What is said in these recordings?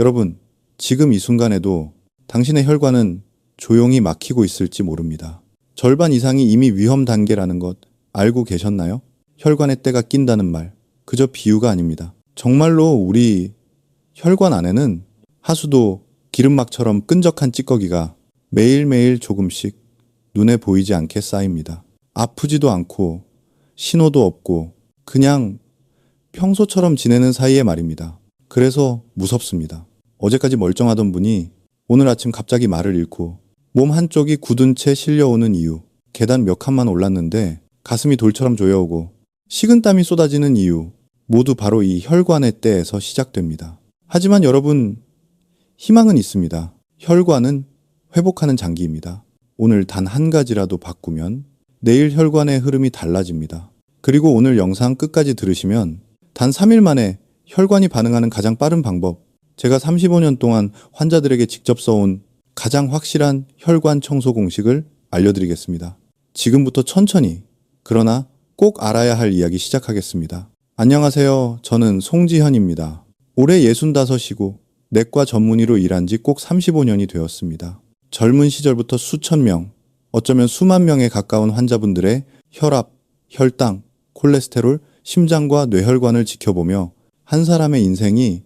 여러분, 지금 이 순간에도 당신의 혈관은 조용히 막히고 있을지 모릅니다. 절반 이상이 이미 위험 단계라는 것 알고 계셨나요? 혈관에 때가 낀다는 말, 그저 비유가 아닙니다. 정말로 우리 혈관 안에는 하수도 기름막처럼 끈적한 찌꺼기가 매일매일 조금씩 눈에 보이지 않게 쌓입니다. 아프지도 않고 신호도 없고 그냥 평소처럼 지내는 사이에 말입니다. 그래서 무섭습니다. 어제까지 멀쩡하던 분이 오늘 아침 갑자기 말을 잃고 몸 한쪽이 굳은 채 실려오는 이유, 계단 몇 칸만 올랐는데 가슴이 돌처럼 조여오고 식은땀이 쏟아지는 이유, 모두 바로 이 혈관의 때에서 시작됩니다. 하지만 여러분, 희망은 있습니다. 혈관은 회복하는 장기입니다. 오늘 단 한 가지라도 바꾸면 내일 혈관의 흐름이 달라집니다. 그리고 오늘 영상 끝까지 들으시면 단 3일 만에 혈관이 반응하는 가장 빠른 방법, 제가 35년 동안 환자들에게 직접 써온 가장 확실한 혈관 청소 공식을 알려드리겠습니다. 지금부터 천천히, 그러나 꼭 알아야 할 이야기 시작하겠습니다. 안녕하세요. 저는 송지현입니다. 올해 65이고 내과 전문의로 일한 지 꼭 35년이 되었습니다. 젊은 시절부터 수천 명, 어쩌면 수만 명에 가까운 환자분들의 혈압, 혈당, 콜레스테롤, 심장과 뇌혈관을 지켜보며 한 사람의 인생이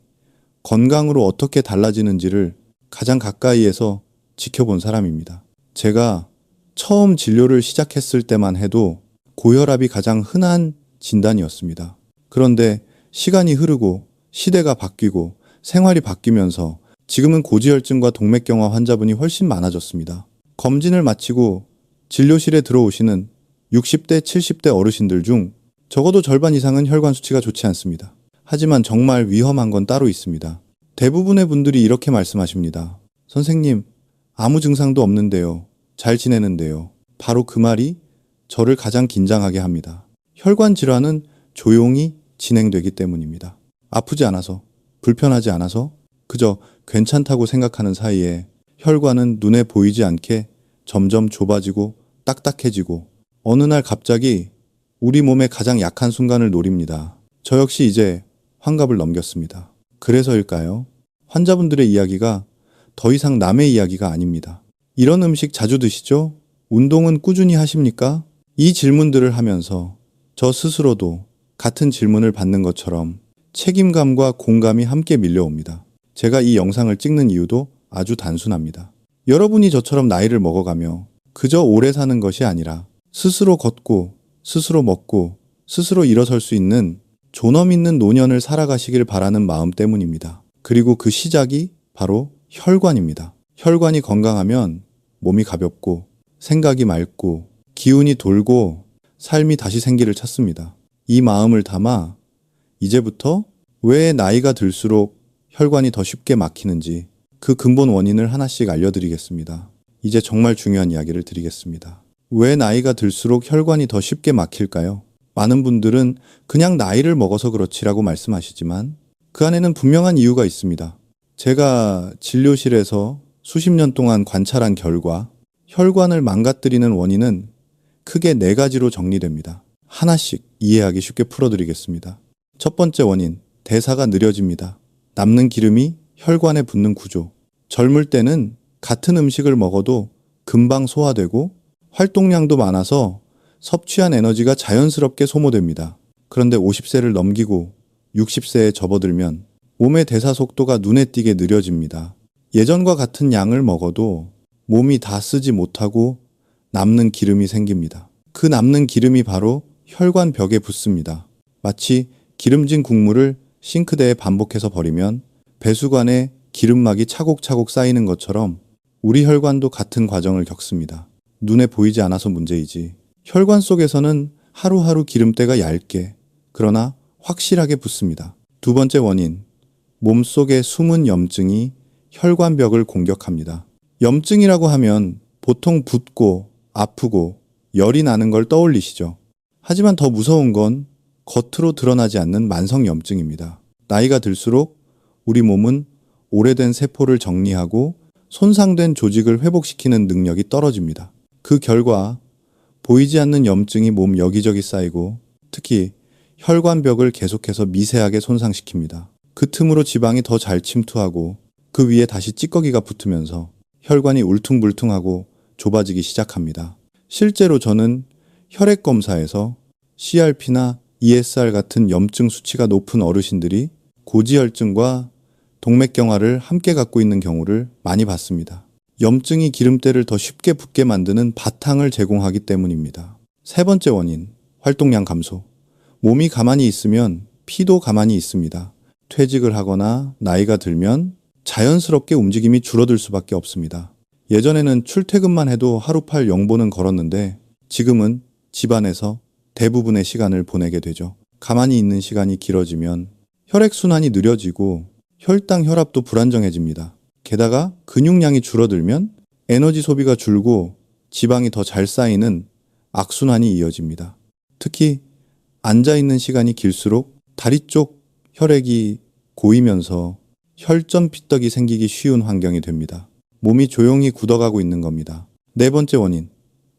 건강으로 어떻게 달라지는지를 가장 가까이에서 지켜본 사람입니다. 제가 처음 진료를 시작했을 때만 해도 고혈압이 가장 흔한 진단이었습니다. 그런데 시간이 흐르고 시대가 바뀌고 생활이 바뀌면서 지금은 고지혈증과 동맥경화 환자분이 훨씬 많아졌습니다. 검진을 마치고 진료실에 들어오시는 60대, 70대 어르신들 중 적어도 절반 이상은 혈관 수치가 좋지 않습니다. 하지만 정말 위험한 건 따로 있습니다. 대부분의 분들이 이렇게 말씀하십니다. 선생님, 아무 증상도 없는데요. 잘 지내는데요. 바로 그 말이 저를 가장 긴장하게 합니다. 혈관 질환은 조용히 진행되기 때문입니다. 아프지 않아서, 불편하지 않아서, 그저 괜찮다고 생각하는 사이에 혈관은 눈에 보이지 않게 점점 좁아지고 딱딱해지고 어느 날 갑자기 우리 몸의 가장 약한 순간을 노립니다. 저 역시 이제 환갑을 넘겼습니다. 그래서일까요? 환자분들의 이야기가 더 이상 남의 이야기가 아닙니다. 이런 음식 자주 드시죠? 운동은 꾸준히 하십니까? 이 질문들을 하면서 저 스스로도 같은 질문을 받는 것처럼 책임감과 공감이 함께 밀려옵니다. 제가 이 영상을 찍는 이유도 아주 단순합니다. 여러분이 저처럼 나이를 먹어가며 그저 오래 사는 것이 아니라 스스로 걷고 스스로 먹고 스스로 일어설 수 있는 존엄 있는 노년을 살아가시길 바라는 마음 때문입니다. 그리고 그 시작이 바로 혈관입니다. 혈관이 건강하면 몸이 가볍고 생각이 맑고 기운이 돌고 삶이 다시 생기를 찾습니다. 이 마음을 담아 이제부터 왜 나이가 들수록 혈관이 더 쉽게 막히는지 그 근본 원인을 하나씩 알려드리겠습니다. 이제 정말 중요한 이야기를 드리겠습니다. 왜 나이가 들수록 혈관이 더 쉽게 막힐까요? 많은 분들은 그냥 나이를 먹어서 그렇지라고 말씀하시지만 그 안에는 분명한 이유가 있습니다. 제가 진료실에서 수십 년 동안 관찰한 결과 혈관을 망가뜨리는 원인은 크게 4가지로 정리됩니다. 하나씩 이해하기 쉽게 풀어드리겠습니다. 첫 번째 원인, 대사가 느려집니다. 남는 기름이 혈관에 붙는 구조. 젊을 때는 같은 음식을 먹어도 금방 소화되고 활동량도 많아서 섭취한 에너지가 자연스럽게 소모됩니다. 그런데 50세를 넘기고 60세에 접어들면 몸의 대사 속도가 눈에 띄게 느려집니다. 예전과 같은 양을 먹어도 몸이 다 쓰지 못하고 남는 기름이 생깁니다. 그 남는 기름이 바로 혈관 벽에 붙습니다. 마치 기름진 국물을 싱크대에 반복해서 버리면 배수관에 기름막이 차곡차곡 쌓이는 것처럼 우리 혈관도 같은 과정을 겪습니다. 눈에 보이지 않아서 문제이지 혈관 속에서는 하루하루 기름때가 얇게 그러나 확실하게 붙습니다. 두 번째 원인, 몸속의 숨은 염증이 혈관벽을 공격합니다. 염증이라고 하면 보통 붓고 아프고 열이 나는 걸 떠올리시죠. 하지만 더 무서운 건 겉으로 드러나지 않는 만성 염증입니다. 나이가 들수록 우리 몸은 오래된 세포를 정리하고 손상된 조직을 회복시키는 능력이 떨어집니다. 그 결과 보이지 않는 염증이 몸 여기저기 쌓이고 특히 혈관벽을 계속해서 미세하게 손상시킵니다. 그 틈으로 지방이 더 잘 침투하고 그 위에 다시 찌꺼기가 붙으면서 혈관이 울퉁불퉁하고 좁아지기 시작합니다. 실제로 저는 혈액 검사에서 CRP나 ESR 같은 염증 수치가 높은 어르신들이 고지혈증과 동맥경화를 함께 갖고 있는 경우를 많이 봤습니다. 염증이 기름때를 더 쉽게 붙게 만드는 바탕을 제공하기 때문입니다. 세 번째 원인, 활동량 감소. 몸이 가만히 있으면 피도 가만히 있습니다. 퇴직을 하거나 나이가 들면 자연스럽게 움직임이 줄어들 수밖에 없습니다. 예전에는 출퇴근만 해도 하루팔 0보는 걸었는데 지금은 집안에서 대부분의 시간을 보내게 되죠. 가만히 있는 시간이 길어지면 혈액순환이 느려지고 혈당, 혈압도 불안정해집니다. 게다가 근육량이 줄어들면 에너지 소비가 줄고 지방이 더 잘 쌓이는 악순환이 이어집니다. 특히 앉아있는 시간이 길수록 다리 쪽 혈액이 고이면서 혈전 피떡이 생기기 쉬운 환경이 됩니다. 몸이 조용히 굳어가고 있는 겁니다. 네 번째 원인,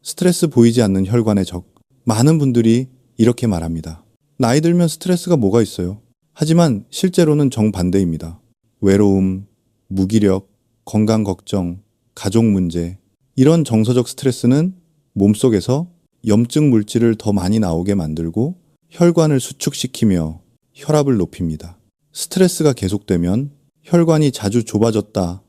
스트레스 보이지 않는 혈관의 적. 많은 분들이 이렇게 말합니다. 나이 들면 스트레스가 뭐가 있어요? 하지만 실제로는 정반대입니다. 외로움, 무기력, 건강 걱정, 가족 문제, 이런 정서적 스트레스는 몸속에서 염증 물질을 더 많이 나오게 만들고 혈관을 수축시키며 혈압을 높입니다. 스트레스가 계속되면 혈관이 자주 좁아졌다,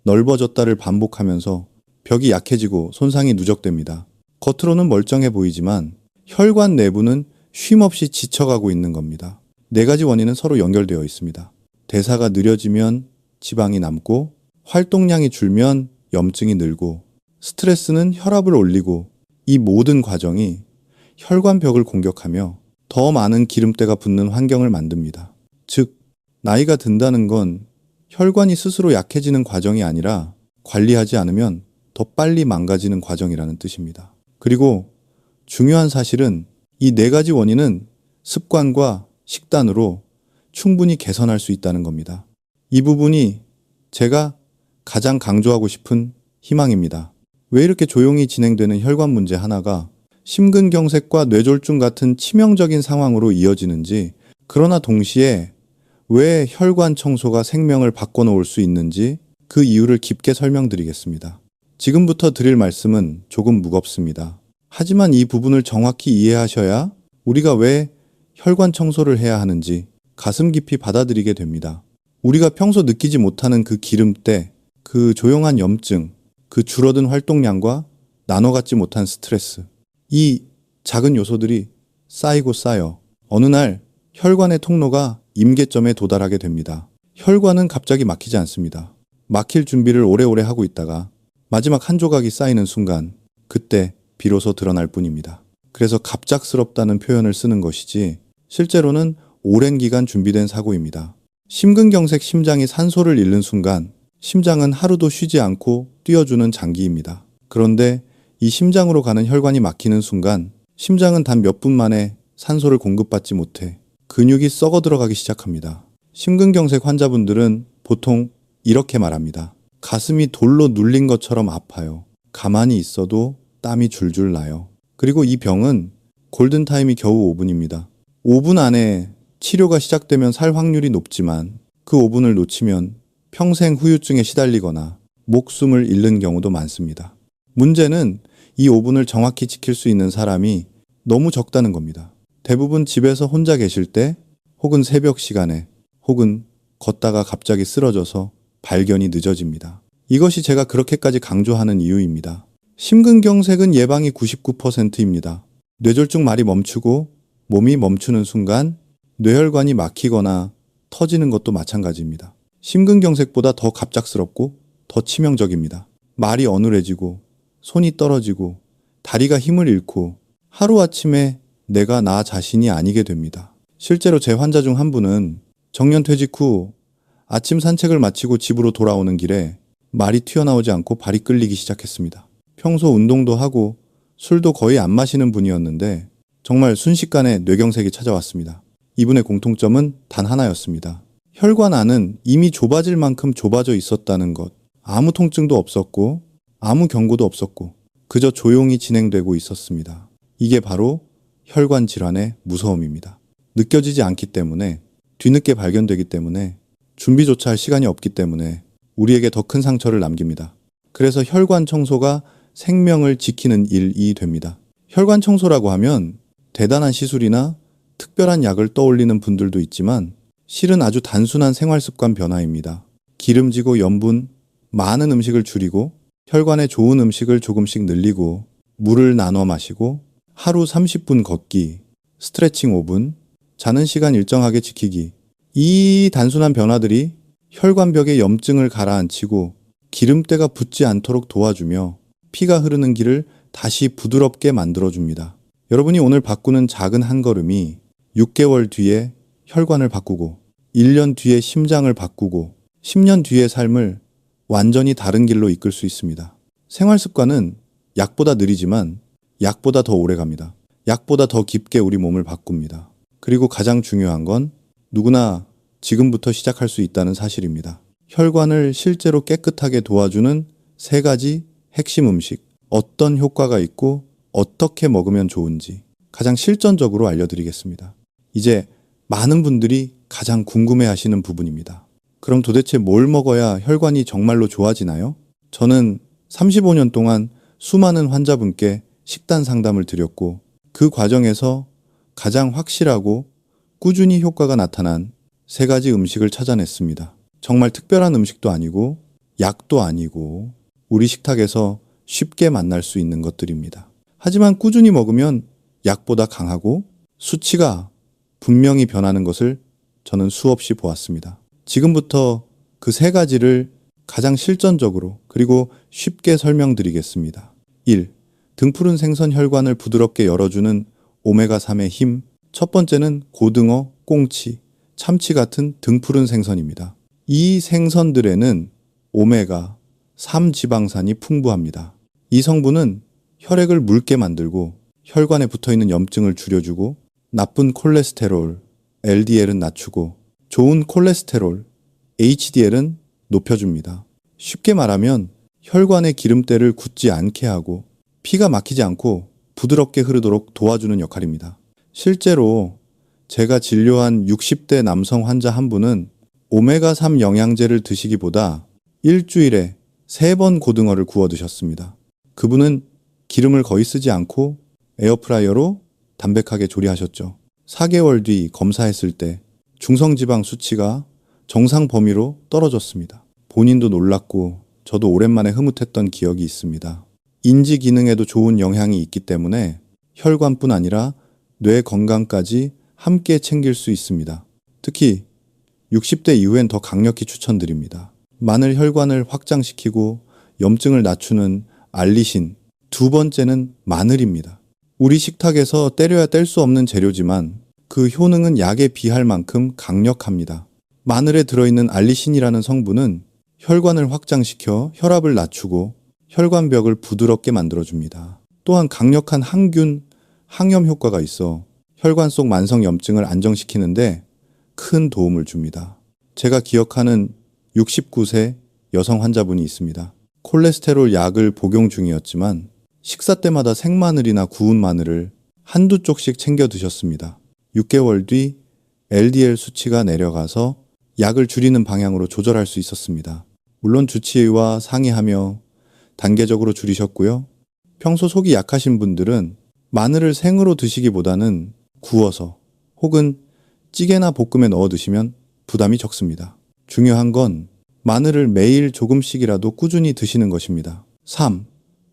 넓어졌다를 반복하면서 벽이 약해지고 손상이 누적됩니다. 겉으로는 멀쩡해 보이지만 혈관 내부는 쉼없이 지쳐가고 있는 겁니다. 네 가지 원인은 서로 연결되어 있습니다. 대사가 느려지면 지방이 남고, 활동량이 줄면 염증이 늘고, 스트레스는 혈압을 올리고, 이 모든 과정이 혈관벽을 공격하며 더 많은 기름때가 붙는 환경을 만듭니다. 즉, 나이가 든다는 건 혈관이 스스로 약해지는 과정이 아니라 관리하지 않으면 더 빨리 망가지는 과정이라는 뜻입니다. 그리고 중요한 사실은 이 네 가지 원인은 습관과 식단으로 충분히 개선할 수 있다는 겁니다. 이 부분이 제가 가장 강조하고 싶은 희망입니다. 왜 이렇게 조용히 진행되는 혈관 문제 하나가 심근경색과 뇌졸중 같은 치명적인 상황으로 이어지는지, 그러나 동시에 왜 혈관 청소가 생명을 바꿔놓을 수 있는지 그 이유를 깊게 설명드리겠습니다. 지금부터 드릴 말씀은 조금 무겁습니다. 하지만 이 부분을 정확히 이해하셔야 우리가 왜 혈관 청소를 해야 하는지 가슴 깊이 받아들이게 됩니다. 우리가 평소 느끼지 못하는 그 기름때, 그 조용한 염증, 그 줄어든 활동량과 나눠 갖지 못한 스트레스, 이 작은 요소들이 쌓이고 쌓여 어느 날 혈관의 통로가 임계점에 도달하게 됩니다. 혈관은 갑자기 막히지 않습니다. 막힐 준비를 오래오래 하고 있다가 마지막 한 조각이 쌓이는 순간, 그때 비로소 드러날 뿐입니다. 그래서 갑작스럽다는 표현을 쓰는 것이지 실제로는 오랜 기간 준비된 사고입니다. 심근경색, 심장이 산소를 잃는 순간 심장은 하루도 쉬지 않고 뛰어주는 장기입니다. 그런데 이 심장으로 가는 혈관이 막히는 순간 심장은 단 몇 분 만에 산소를 공급받지 못해 근육이 썩어 들어가기 시작합니다. 심근경색 환자분들은 보통 이렇게 말합니다. 가슴이 돌로 눌린 것처럼 아파요. 가만히 있어도 땀이 줄줄 나요. 그리고 이 병은 골든타임이 겨우 5분입니다. 5분 안에 치료가 시작되면 살 확률이 높지만 그 5분을 놓치면 평생 후유증에 시달리거나 목숨을 잃는 경우도 많습니다. 문제는 이 5분을 정확히 지킬 수 있는 사람이 너무 적다는 겁니다. 대부분 집에서 혼자 계실 때 혹은 새벽 시간에 혹은 걷다가 갑자기 쓰러져서 발견이 늦어집니다. 이것이 제가 그렇게까지 강조하는 이유입니다. 심근경색은 예방이 99%입니다. 뇌졸중 말이 멈추고 몸이 멈추는 순간 뇌혈관이 막히거나 터지는 것도 마찬가지입니다. 심근경색보다 더 갑작스럽고 더 치명적입니다. 말이 어눌해지고 손이 떨어지고 다리가 힘을 잃고 하루아침에 내가 나 자신이 아니게 됩니다. 실제로 제 환자 중 한 분은 정년퇴직 후 아침 산책을 마치고 집으로 돌아오는 길에 말이 튀어나오지 않고 발이 끌리기 시작했습니다. 평소 운동도 하고 술도 거의 안 마시는 분이었는데 정말 순식간에 뇌경색이 찾아왔습니다. 이분의 공통점은 단 하나였습니다. 혈관 안은 이미 좁아질 만큼 좁아져 있었다는 것. 아무 통증도 없었고 아무 경고도 없었고 그저 조용히 진행되고 있었습니다. 이게 바로 혈관 질환의 무서움입니다. 느껴지지 않기 때문에, 뒤늦게 발견되기 때문에, 준비조차 할 시간이 없기 때문에 우리에게 더 큰 상처를 남깁니다. 그래서 혈관 청소가 생명을 지키는 일이 됩니다. 혈관 청소라고 하면 대단한 시술이나 특별한 약을 떠올리는 분들도 있지만 실은 아주 단순한 생활 습관 변화입니다. 기름지고 염분 많은 음식을 줄이고 혈관에 좋은 음식을 조금씩 늘리고 물을 나눠 마시고 하루 30분 걷기, 스트레칭 5분, 자는 시간 일정하게 지키기. 이 단순한 변화들이 혈관벽에 염증을 가라앉히고 기름때가 붙지 않도록 도와주며 피가 흐르는 길을 다시 부드럽게 만들어줍니다. 여러분이 오늘 바꾸는 작은 한 걸음이 6개월 뒤에 혈관을 바꾸고 1년 뒤에 심장을 바꾸고 10년 뒤의 삶을 완전히 다른 길로 이끌 수 있습니다. 생활 습관은 약보다 느리지만 약보다 더 오래 갑니다. 약보다 더 깊게 우리 몸을 바꿉니다. 그리고 가장 중요한 건 누구나 지금부터 시작할 수 있다는 사실입니다. 혈관을 실제로 깨끗하게 도와주는 3가지 핵심 음식, 어떤 효과가 있고 어떻게 먹으면 좋은지 가장 실전적으로 알려드리겠습니다. 이제 많은 분들이 가장 궁금해하시는 부분입니다. 그럼 도대체 뭘 먹어야 혈관이 정말로 좋아지나요? 저는 35년 동안 수많은 환자분께 식단 상담을 드렸고 그 과정에서 가장 확실하고 꾸준히 효과가 나타난 3가지 음식을 찾아냈습니다. 정말 특별한 음식도 아니고 약도 아니고 우리 식탁에서 쉽게 만날 수 있는 것들입니다. 하지만 꾸준히 먹으면 약보다 강하고 수치가 분명히 변하는 것을 저는 수없이 보았습니다. 지금부터 그 3가지를 가장 실전적으로 그리고 쉽게 설명드리겠습니다. 1. 등푸른 생선 혈관을 부드럽게 열어주는 오메가3의 힘. 첫 번째는 고등어, 꽁치, 참치 같은 등푸른 생선입니다. 이 생선들에는 오메가3 지방산이 풍부합니다. 이 성분은 혈액을 묽게 만들고 혈관에 붙어있는 염증을 줄여주고 나쁜 콜레스테롤, LDL은 낮추고 좋은 콜레스테롤, HDL은 높여줍니다. 쉽게 말하면 혈관의 기름때를 굳지 않게 하고 피가 막히지 않고 부드럽게 흐르도록 도와주는 역할입니다. 실제로 제가 진료한 60대 남성 환자 한 분은 오메가3 영양제를 드시기보다 일주일에 3번 고등어를 구워 드셨습니다. 그분은 기름을 거의 쓰지 않고 에어프라이어로 담백하게 조리하셨죠. 4개월 뒤 검사했을 때 중성지방 수치가 정상 범위로 떨어졌습니다. 본인도 놀랐고 저도 오랜만에 흐뭇했던 기억이 있습니다. 인지 기능에도 좋은 영향이 있기 때문에 혈관뿐 아니라 뇌 건강까지 함께 챙길 수 있습니다. 특히 60대 이후엔 더 강력히 추천드립니다. 마늘 혈관을 확장시키고 염증을 낮추는 알리신. 2번째는 마늘입니다. 우리 식탁에서 때려야 뗄 수 없는 재료지만 그 효능은 약에 비할 만큼 강력합니다. 마늘에 들어있는 알리신이라는 성분은 혈관을 확장시켜 혈압을 낮추고 혈관벽을 부드럽게 만들어줍니다. 또한 강력한 항균, 항염 효과가 있어 혈관 속 만성 염증을 안정시키는데 큰 도움을 줍니다. 제가 기억하는 69세 여성 환자분이 있습니다. 콜레스테롤 약을 복용 중이었지만 식사 때마다 생마늘이나 구운 마늘을 한두 쪽씩 챙겨 드셨습니다. 6개월 뒤 LDL 수치가 내려가서 약을 줄이는 방향으로 조절할 수 있었습니다. 물론 주치의와 상의하며 단계적으로 줄이셨고요. 평소 속이 약하신 분들은 마늘을 생으로 드시기보다는 구워서 혹은 찌개나 볶음에 넣어 드시면 부담이 적습니다. 중요한 건 마늘을 매일 조금씩이라도 꾸준히 드시는 것입니다. 3.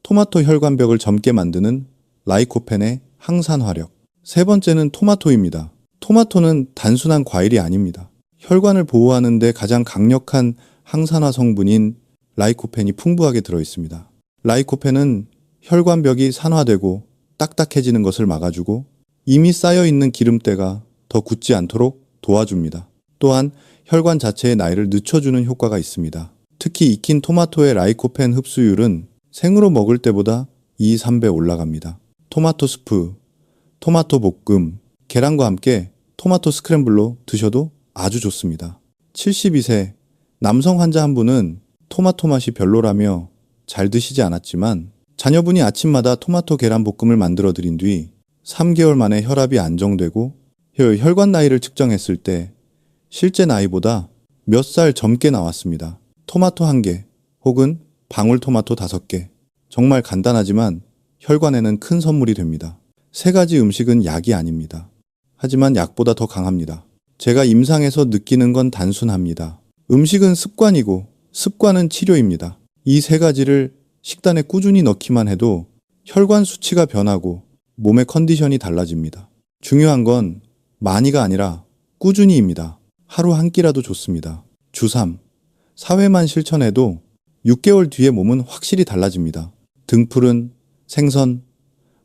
토마토 혈관벽을 젊게 만드는 라이코펜의 항산화력. 3번째는 토마토입니다. 토마토는 단순한 과일이 아닙니다. 혈관을 보호하는 데 가장 강력한 항산화 성분인 라이코펜이 풍부하게 들어있습니다. 라이코펜은 혈관벽이 산화되고 딱딱해지는 것을 막아주고 이미 쌓여있는 기름때가 더 굳지 않도록 도와줍니다. 또한 혈관 자체의 나이를 늦춰주는 효과가 있습니다. 특히 익힌 토마토의 라이코펜 흡수율은 생으로 먹을 때보다 2, 3배 올라갑니다. 토마토 스프, 토마토 볶음, 계란과 함께 토마토 스크램블로 드셔도 아주 좋습니다. 72세 남성 환자 한 분은 토마토 맛이 별로라며 잘 드시지 않았지만 자녀분이 아침마다 토마토 계란 볶음을 만들어 드린 뒤 3개월 만에 혈압이 안정되고 혈관 나이를 측정했을 때 실제 나이보다 몇 살 젊게 나왔습니다. 토마토 1개 혹은 방울토마토 5개. 정말 간단하지만 혈관에는 큰 선물이 됩니다. 3가지 음식은 약이 아닙니다. 하지만 약보다 더 강합니다. 제가 임상에서 느끼는 건 단순합니다. 음식은 습관이고 습관은 치료입니다. 이 3가지를 식단에 꾸준히 넣기만 해도 혈관 수치가 변하고 몸의 컨디션이 달라집니다. 중요한 건 많이가 아니라 꾸준히입니다. 하루 한 끼라도 좋습니다. 주 3, 4회만 실천해도 6개월 뒤에 몸은 확실히 달라집니다. 등푸른 생선,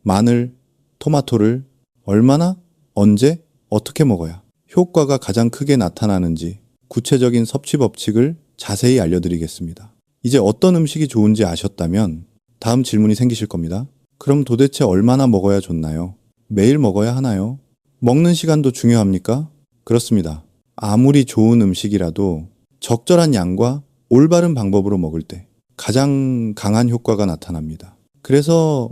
마늘, 토마토를 얼마나, 언제, 어떻게 먹어야 효과가 가장 크게 나타나는지 구체적인 섭취 법칙을 자세히 알려드리겠습니다. 이제 어떤 음식이 좋은지 아셨다면 다음 질문이 생기실 겁니다. 그럼 도대체 얼마나 먹어야 좋나요? 매일 먹어야 하나요? 먹는 시간도 중요합니까? 그렇습니다. 아무리 좋은 음식이라도 적절한 양과 올바른 방법으로 먹을 때 가장 강한 효과가 나타납니다. 그래서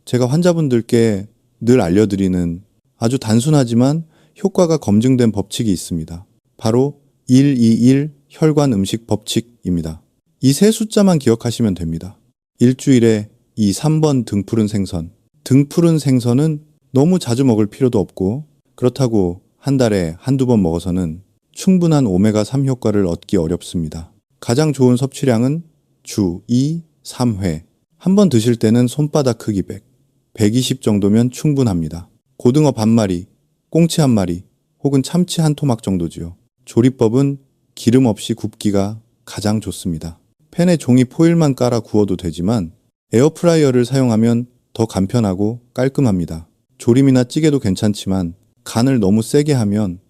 제가 환자분들께 늘 알려드리는 아주 단순하지만 효과가 검증된 법칙이 있습니다. 바로 121 혈관 음식 법칙입니다. 이 세 숫자만 기억하시면 됩니다. 일주일에 이 3번 등푸른 생선. 등푸른 생선은 너무 자주 먹을 필요도 없고 그렇다고 한 달에 한두 번 먹어서는 충분한 오메가3 효과를 얻기 어렵습니다. 가장 좋은 섭취량은 주 2, 3회. 한 번 드실 때는 손바닥 크기 100, 120 정도면 충분합니다. 고등어 반마리, 꽁치 한 마리, 혹은 참치 한 토막 정도지요. 조리법은 기름 없이 굽기가 가장 좋습니다. 팬에 종이 포일만 깔아 구워도 되지만 에어프라이어를 사용하면 더 간편하고 깔끔합니다. 조림이나 찌개도 괜찮지만 간을 너무 세게 하면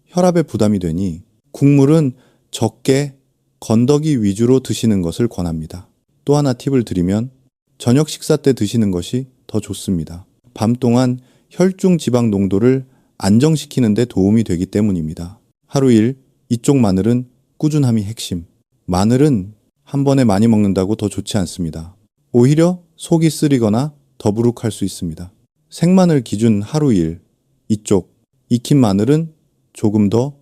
혈압에 부담이 되니 국물은 적게 건더기 위주로 드시는 것을 권합니다. 또 하나 팁을 드리면 저녁 식사 때 드시는 것이 더 좋습니다. 밤 동안 혈중 지방 농도를 안정시키는 데 도움이 되기 때문입니다. 하루 1, 이쪽 마늘은 꾸준함이 핵심. 마늘은 한 번에 많이 먹는다고 더 좋지 않습니다. 오히려 속이 쓰리거나 더부룩할 수 있습니다. 생마늘 기준 하루 1, 이쪽, 익힌 마늘은 조금 더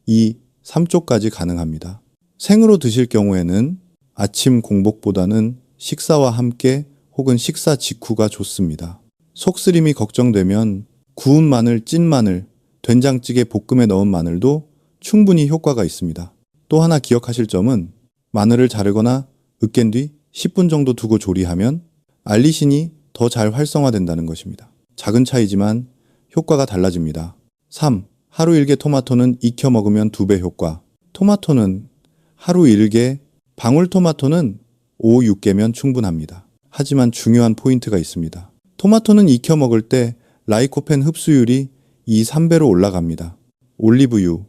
2, 3쪽까지 가능합니다. 생으로 드실 경우에는 아침 공복보다는 식사와 함께 혹은 식사 직후가 좋습니다. 속쓰림이 걱정되면 구운 마늘, 찐 마늘, 된장찌개 볶음에 넣은 마늘도 충분히 효과가 있습니다. 또 하나 기억하실 점은 마늘을 자르거나 으깬 뒤 10분 정도 두고 조리하면 알리신이 더 잘 활성화된다는 것입니다. 작은 차이지만 효과가 달라집니다. 3. 하루 1개 토마토는 익혀 먹으면 2배 효과. 토마토는 하루 1개, 방울토마토는 5, 6개면 충분합니다. 하지만 중요한 포인트가 있습니다. 토마토는 익혀 먹을 때 라이코펜 흡수율이 2, 3배로 올라갑니다. 올리브유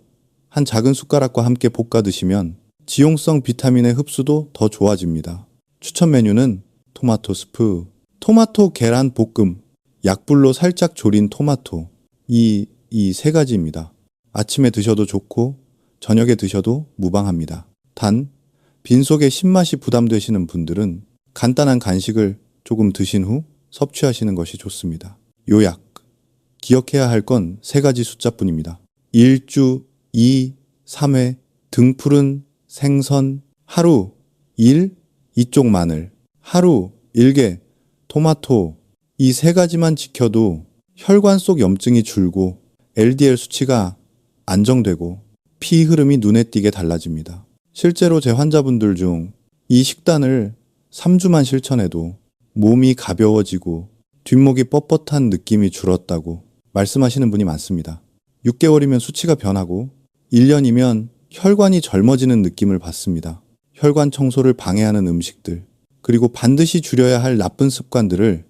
한 작은 숟가락과 함께 볶아 드시면 지용성 비타민의 흡수도 더 좋아집니다. 추천 메뉴는 토마토 스프, 토마토 계란 볶음, 약불로 살짝 졸인 토마토. 이 3가지입니다. 아침에 드셔도 좋고 저녁에 드셔도 무방합니다. 단, 빈속에 신맛이 부담되시는 분들은 간단한 간식을 조금 드신 후 섭취하시는 것이 좋습니다. 요약. 기억해야 할 건 3가지 숫자뿐입니다. 1주 2, 3회 등푸른 생선, 하루 1, 이쪽 마늘, 하루 1개 토마토. 이 3가지만 지켜도 혈관 속 염증이 줄고 LDL 수치가 안정되고 피 흐름이 눈에 띄게 달라집니다. 실제로 제 환자분들 중 이 식단을 3주만 실천해도 몸이 가벼워지고 뒷목이 뻣뻣한 느낌이 줄었다고 말씀하시는 분이 많습니다. 6개월이면 수치가 변하고 1년이면 혈관이 젊어지는 느낌을 받습니다. 혈관 청소를 방해하는 음식들, 그리고 반드시 줄여야 할 나쁜 습관들을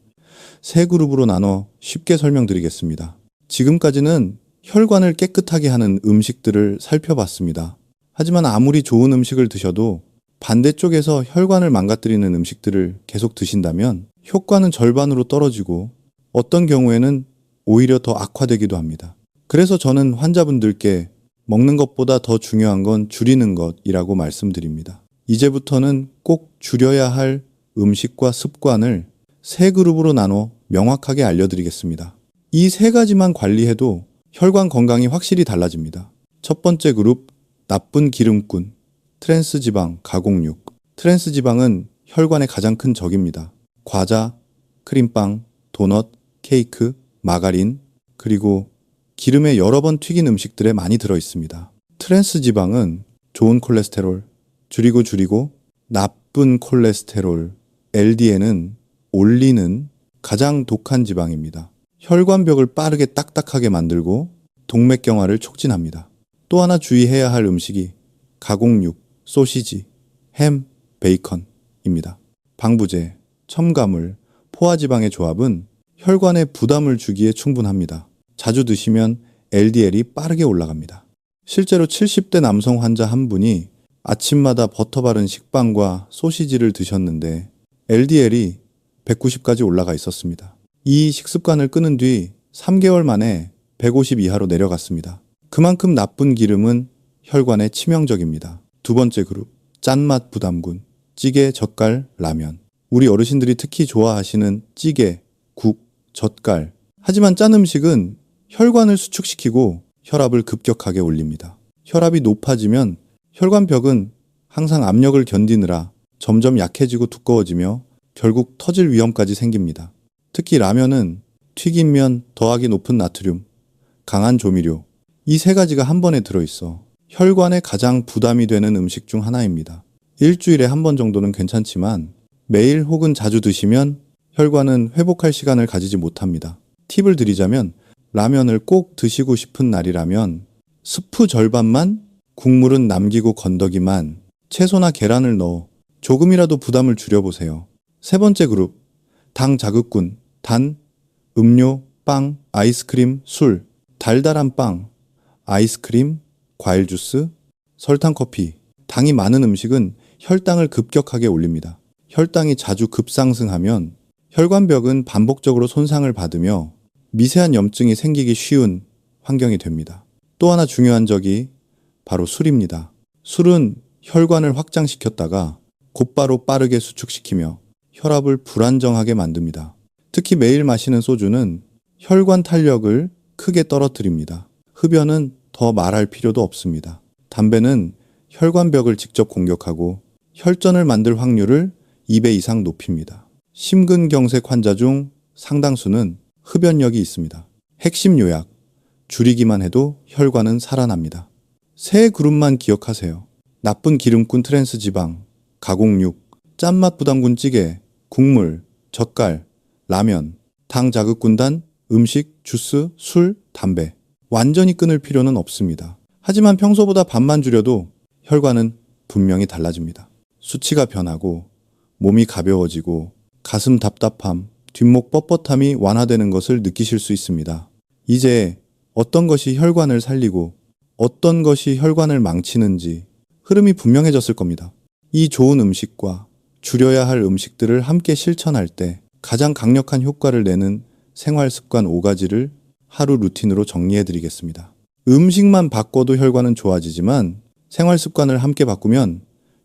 3그룹으로 나눠 쉽게 설명드리겠습니다. 지금까지는 혈관을 깨끗하게 하는 음식들을 살펴봤습니다. 하지만 아무리 좋은 음식을 드셔도 반대쪽에서 혈관을 망가뜨리는 음식들을 계속 드신다면 효과는 절반으로 떨어지고 어떤 경우에는 오히려 더 악화되기도 합니다. 그래서 저는 환자분들께 먹는 것보다 더 중요한 건 줄이는 것이라고 말씀드립니다. 이제부터는 꼭 줄여야 할 음식과 습관을 3그룹으로 나눠 명확하게 알려드리겠습니다. 이 3가지만 관리해도 혈관 건강이 확실히 달라집니다. 첫 번째 그룹, 나쁜 기름꾼. 트랜스지방, 가공육. 트랜스지방은 혈관의 가장 큰 적입니다. 과자, 크림빵, 도넛, 케이크, 마가린, 그리고 기름에 여러 번 튀긴 음식들에 많이 들어 있습니다. 트랜스지방은 좋은 콜레스테롤, 줄이고 나쁜 콜레스테롤, LDL은 올리는 가장 독한 지방입니다. 혈관벽을 빠르게 딱딱하게 만들고 동맥경화를 촉진합니다. 또 하나 주의해야 할 음식이 가공육, 소시지, 햄, 베이컨입니다. 방부제, 첨가물, 포화지방의 조합은 혈관에 부담을 주기에 충분합니다. 자주 드시면 LDL이 빠르게 올라갑니다. 실제로 70대 남성 환자 한 분이 아침마다 버터 바른 식빵과 소시지를 드셨는데 LDL이 190까지 올라가 있었습니다. 이 식습관을 끊은 뒤 3개월 만에 150 이하로 내려갔습니다. 그만큼 나쁜 기름은 혈관에 치명적입니다. 두 번째 그룹, 짠맛 부담군, 찌개, 젓갈, 라면. 우리 어르신들이 특히 좋아하시는 찌개, 국, 젓갈. 하지만 짠 음식은 혈관을 수축시키고 혈압을 급격하게 올립니다. 혈압이 높아지면 혈관벽은 항상 압력을 견디느라 점점 약해지고 두꺼워지며 결국 터질 위험까지 생깁니다. 특히 라면은 튀긴 면 더하기 높은 나트륨, 강한 조미료, 이 세 가지가 한 번에 들어있어 혈관에 가장 부담이 되는 음식 중 하나입니다. 일주일에 한 번 정도는 괜찮지만 매일 혹은 자주 드시면 혈관은 회복할 시간을 가지지 못합니다. 팁을 드리자면 라면을 꼭 드시고 싶은 날이라면 스프 절반만, 국물은 남기고 건더기만, 채소나 계란을 넣어 조금이라도 부담을 줄여보세요. 세 번째 그룹, 당 자극군, 단, 음료, 빵, 아이스크림, 술, 달달한 빵, 아이스크림, 과일 주스, 설탕 커피. 당이 많은 음식은 혈당을 급격하게 올립니다. 혈당이 자주 급상승하면 혈관벽은 반복적으로 손상을 받으며 미세한 염증이 생기기 쉬운 환경이 됩니다. 또 하나 중요한 적이 바로 술입니다. 술은 혈관을 확장시켰다가 곧바로 빠르게 수축시키며 혈압을 불안정하게 만듭니다. 특히 매일 마시는 소주는 혈관 탄력을 크게 떨어뜨립니다. 흡연은 더 말할 필요도 없습니다. 담배는 혈관벽을 직접 공격하고 혈전을 만들 확률을 2배 이상 높입니다. 심근경색 환자 중 상당수는 흡연력이 있습니다. 핵심 요약, 줄이기만 해도 혈관은 살아납니다. 세 그룹만 기억하세요. 나쁜 기름꾼 트랜스지방, 가공육, 짠맛 부담군 찌개, 국물, 젓갈, 라면, 당 자극군단, 음식, 주스, 술, 담배. 완전히 끊을 필요는 없습니다. 하지만 평소보다 반만 줄여도 혈관은 분명히 달라집니다. 수치가 변하고 몸이 가벼워지고 가슴 답답함, 뒷목 뻣뻣함이 완화되는 것을 느끼실 수 있습니다. 이제 어떤 것이 혈관을 살리고 어떤 것이 혈관을 망치는지 흐름이 분명해졌을 겁니다. 이 좋은 음식과 줄여야 할 음식들을 함께 실천할 때 가장 강력한 효과를 내는 생활 습관 5가지를 하루 루틴으로 정리해 드리겠습니다. 음식만 바꿔도 혈관은 좋아지지만 생활 습관을 함께 바꾸면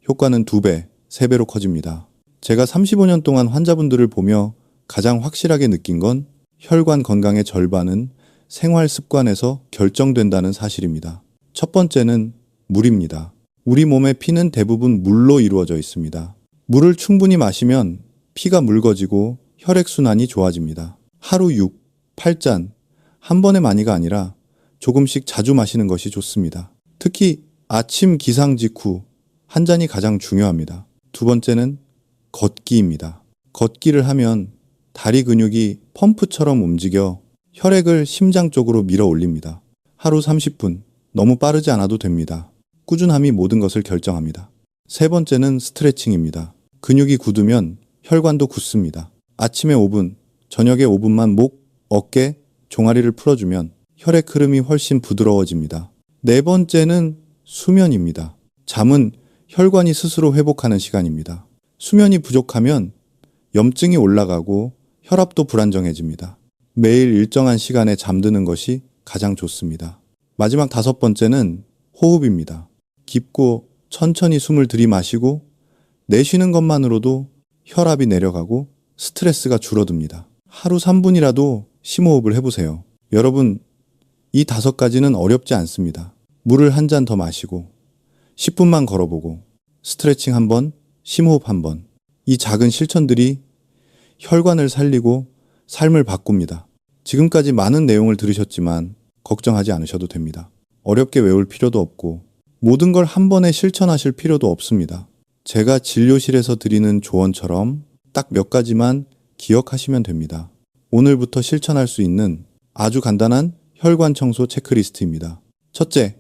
효과는 2배, 3배로 커집니다. 제가 35년 동안 환자분들을 보며 가장 확실하게 느낀 건 혈관 건강의 절반은 생활 습관에서 결정된다는 사실입니다. 첫 번째는 물입니다. 우리 몸의 피는 대부분 물로 이루어져 있습니다. 물을 충분히 마시면 피가 묽어지고 혈액순환이 좋아집니다. 하루 6, 8잔, 한 번에 많이가 아니라 조금씩 자주 마시는 것이 좋습니다. 특히 아침 기상 직후 한 잔이 가장 중요합니다. 두 번째는 걷기입니다. 걷기를 하면 다리 근육이 펌프처럼 움직여 혈액을 심장 쪽으로 밀어 올립니다. 하루 30분, 너무 빠르지 않아도 됩니다. 꾸준함이 모든 것을 결정합니다. 세 번째는 스트레칭입니다. 근육이 굳으면 혈관도 굳습니다. 아침에 5분, 저녁에 5분만 목, 어깨, 종아리를 풀어주면 혈액 흐름이 훨씬 부드러워집니다. 네 번째는 수면입니다. 잠은 혈관이 스스로 회복하는 시간입니다. 수면이 부족하면 염증이 올라가고 혈압도 불안정해집니다. 매일 일정한 시간에 잠드는 것이 가장 좋습니다. 마지막 5번째는 호흡입니다. 깊고 천천히 숨을 들이마시고 내쉬는 것만으로도 혈압이 내려가고 스트레스가 줄어듭니다. 하루 3분이라도 심호흡을 해보세요. 여러분, 이 5가지는 어렵지 않습니다. 물을 한 잔 더 마시고 10분만 걸어보고 스트레칭 한번, 심호흡 한번. 이 작은 실천들이 혈관을 살리고 삶을 바꿉니다. 지금까지 많은 내용을 들으셨지만 걱정하지 않으셔도 됩니다. 어렵게 외울 필요도 없고 모든 걸 한 번에 실천하실 필요도 없습니다. 제가 진료실에서 드리는 조언처럼 딱 몇 가지만 기억하시면 됩니다. 오늘부터 실천할 수 있는 아주 간단한 혈관 청소 체크리스트입니다. 첫째,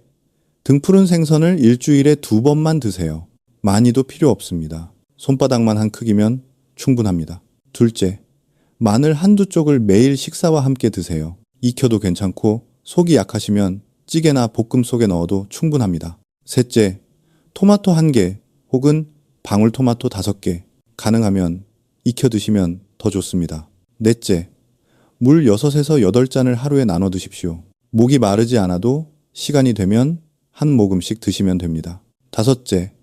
등푸른 생선을 일주일에 2번만 드세요. 많이도 필요 없습니다. 손바닥만 한 크기면 충분합니다. 둘째, 마늘 한두 쪽을 매일 식사와 함께 드세요. 익혀도 괜찮고 속이 약하시면 찌개나 볶음 속에 넣어도 충분합니다. 셋째, 토마토 1개 혹은 방울토마토 5개, 가능하면 익혀 드시면 더 좋습니다. 넷째, 물 6에서 8잔을 하루에 나눠 드십시오. 목이 마르지 않아도 시간이 되면 한 모금씩 드시면 됩니다. 다섯째,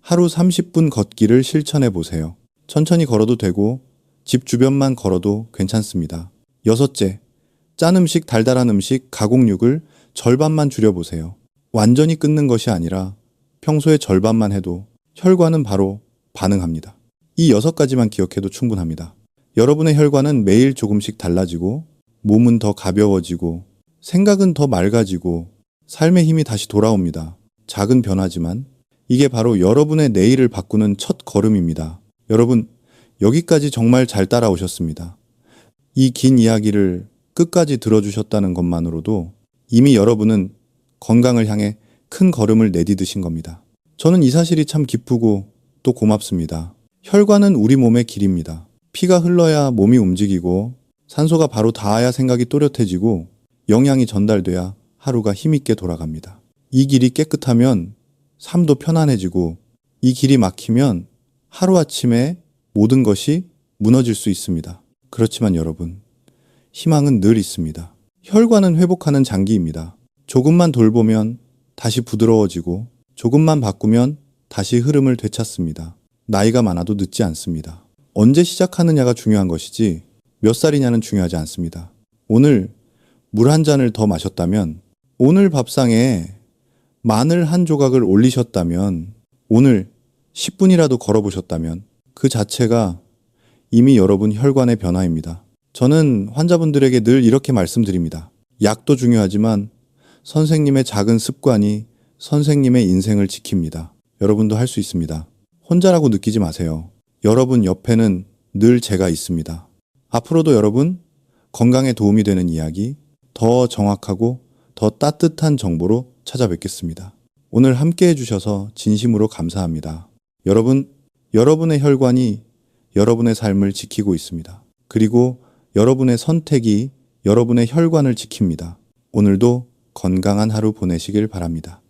하루 30분 걷기를 실천해 보세요. 천천히 걸어도 되고 집 주변만 걸어도 괜찮습니다. 여섯째, 짠 음식, 달달한 음식, 가공육을 절반만 줄여보세요. 완전히 끊는 것이 아니라 평소에 절반만 해도 혈관은 바로 반응합니다. 이 6가지만 기억해도 충분합니다. 여러분의 혈관은 매일 조금씩 달라지고 몸은 더 가벼워지고 생각은 더 맑아지고 삶의 힘이 다시 돌아옵니다. 작은 변화지만 이게 바로 여러분의 내일을 바꾸는 첫 걸음입니다. 여러분, 여기까지 정말 잘 따라오셨습니다. 이 긴 이야기를 끝까지 들어주셨다는 것만으로도 이미 여러분은 건강을 향해 큰 걸음을 내디디신 겁니다. 저는 이 사실이 참 기쁘고 또 고맙습니다. 혈관은 우리 몸의 길입니다. 피가 흘러야 몸이 움직이고 산소가 바로 닿아야 생각이 또렷해지고 영양이 전달돼야 하루가 힘있게 돌아갑니다. 이 길이 깨끗하면 삶도 편안해지고 이 길이 막히면 하루아침에 모든 것이 무너질 수 있습니다. 그렇지만 여러분, 희망은 늘 있습니다. 혈관은 회복하는 장기입니다. 조금만 돌보면 다시 부드러워지고 조금만 바꾸면 다시 흐름을 되찾습니다. 나이가 많아도 늦지 않습니다. 언제 시작하느냐가 중요한 것이지 몇 살이냐는 중요하지 않습니다. 오늘 물 한 잔을 더 마셨다면, 오늘 밥상에 마늘 한 조각을 올리셨다면, 오늘 10분이라도 걸어보셨다면 그 자체가 이미 여러분 혈관의 변화입니다. 저는 환자분들에게 늘 이렇게 말씀드립니다. 약도 중요하지만 선생님의 작은 습관이 선생님의 인생을 지킵니다. 여러분도 할 수 있습니다. 혼자라고 느끼지 마세요. 여러분 옆에는 늘 제가 있습니다. 앞으로도 여러분 건강에 도움이 되는 이야기, 더 정확하고 더 따뜻한 정보로 찾아뵙겠습니다. 오늘 함께 해주셔서 진심으로 감사합니다. 여러분, 여러분의 혈관이 여러분의 삶을 지키고 있습니다. 그리고 여러분의 선택이 여러분의 혈관을 지킵니다. 오늘도 건강한 하루 보내시길 바랍니다.